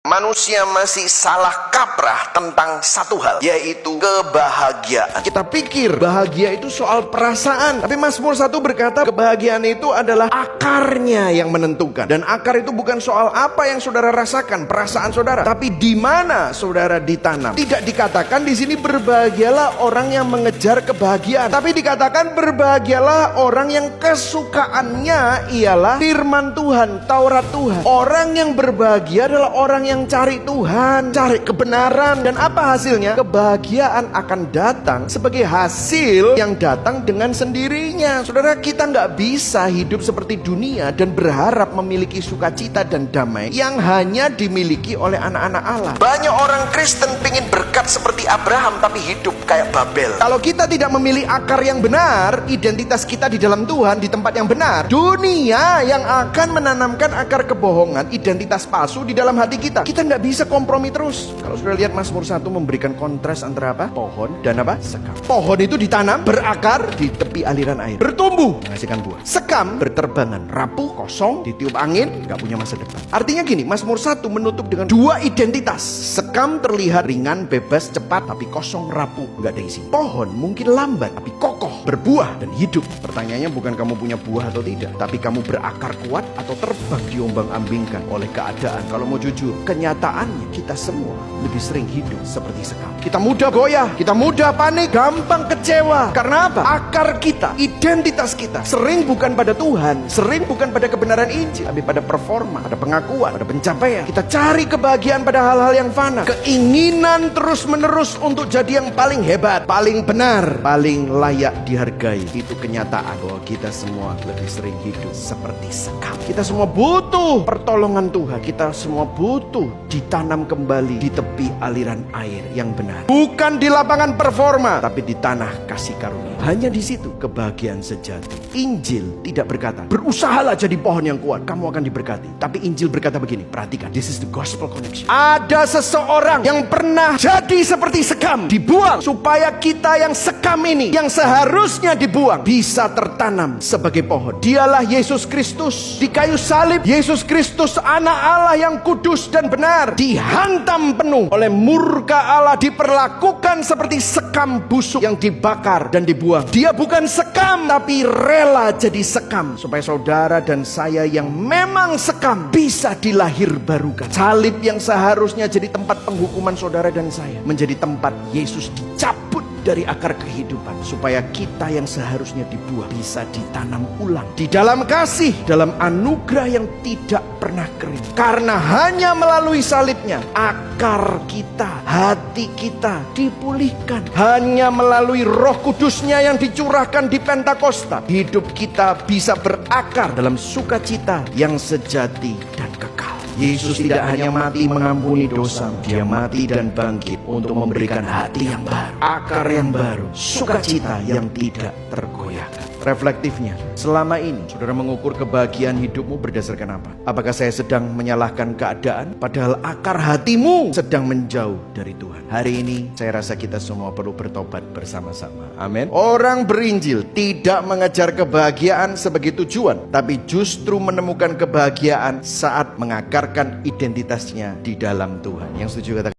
Manusia masih salah kaprah tentang satu hal, yaitu kebahagiaan. Kita pikir bahagia itu soal perasaan, tapi Mazmur 1 berkata kebahagiaan itu adalah akarnya yang menentukan. Dan akar itu bukan soal apa yang saudara rasakan, perasaan saudara, tapi di mana saudara ditanam. Tidak dikatakan di sini berbahagialah orang yang mengejar kebahagiaan, tapi dikatakan berbahagialah orang yang kesukaannya ialah firman Tuhan, Taurat Tuhan. Orang yang berbahagia adalah orang yang cari Tuhan, cari kebenaran. Dan apa hasilnya? Kebahagiaan akan datang sebagai hasil yang datang dengan sendirinya. Saudara, kita nggak bisa hidup seperti dunia dan berharap memiliki sukacita dan damai yang hanya dimiliki oleh anak-anak Allah. Banyak orang Kristen pingin berkat seperti Abraham tapi hidup kayak Babel. Kalau kita tidak memilih akar yang benar, identitas kita di dalam Tuhan, di tempat yang benar, dunia yang akan menanamkan akar kebohongan, identitas palsu di dalam hati kita. Kita nggak bisa kompromi terus. Kalau sudah lihat Mazmur 1 memberikan kontras antara apa? Pohon dan apa? Sekam. Pohon itu ditanam, berakar di tepi aliran air, bertumbuh, menghasilkan buah. Sekam berterbangan, rapuh, kosong, ditiup angin, nggak punya masa depan. Artinya gini, Mazmur 1 menutup dengan dua identitas. Sekam terlihat ringan, bebas, cepat, tapi kosong, rapuh, nggak ada isi. Pohon mungkin lambat, tapi kokoh, berbuah dan hidup. Pertanyaannya bukan kamu punya buah atau tidak, tapi kamu berakar kuat atau terbang diombang-ambingkan oleh keadaan. Kalau mau jujur, kenyataannya kita semua lebih sering hidup seperti sekam. Kita mudah goyah, kita mudah panik, gampang kecewa. Karena apa? Akar kita, identitas kita sering bukan pada Tuhan, sering bukan pada kebenaran Injil, tapi pada performa, pada pengakuan, pada pencapaian. Kita cari kebahagiaan pada hal-hal yang fana, keinginan terus-menerus untuk jadi yang paling hebat, paling benar, paling layak dihargai. Itu kenyataan bahwa kita semua lebih sering hidup seperti sekam. Kita semua butuh pertolongan Tuhan. Kita semua butuh ditanam kembali di tepi aliran air yang benar, bukan di lapangan performa, tapi di tanah kasih karunia. Hanya di situ kebahagiaan sejati. Injil tidak berkata berusahalah jadi pohon yang kuat, kamu akan diberkati. Tapi Injil berkata begini, perhatikan, this is the gospel connection. Ada seseorang yang pernah jadi seperti sekam, dibuang, supaya kita yang sekam ini, yang seharusnya dibuang, bisa tertanam sebagai pohon. Dialah Yesus Kristus. Di kayu salib, Yesus Kristus anak Allah yang kudus dan benar, dihantam penuh oleh murka Allah, diperlakukan seperti sekam busuk yang dibakar dan dibuang. Dia bukan sekam, tapi rela jadi sekam, supaya saudara dan saya yang memang sekam bisa dilahirbarukan. Salib yang seharusnya jadi tempat penghukuman saudara dan saya, menjadi tempat Yesus dicabut dari akar kehidupan, supaya kita yang seharusnya dibuang bisa ditanam ulang di dalam kasih, dalam anugerah yang tidak pernah kering. Karena hanya melalui salibnya akar kita, hati kita dipulihkan. Hanya melalui Roh Kudusnya yang dicurahkan di Pentakosta, hidup kita bisa berakar dalam sukacita yang sejati dan kekal. Yesus tidak hanya mati mengampuni dosa, dia mati dan bangkit untuk memberikan hati yang baru, akar yang baru, sukacita yang tidak tergoyahkan. Reflektifnya, selama ini saudara mengukur kebahagiaan hidupmu berdasarkan apa? Apakah saya sedang menyalahkan keadaan, padahal akar hatimu sedang menjauh dari Tuhan? Hari ini saya rasa kita semua perlu bertobat bersama-sama. Amin. Orang berinjil tidak mengejar kebahagiaan sebagai tujuan, tapi justru menemukan kebahagiaan saat mengakarkan identitasnya di dalam Tuhan. Yang setuju katakan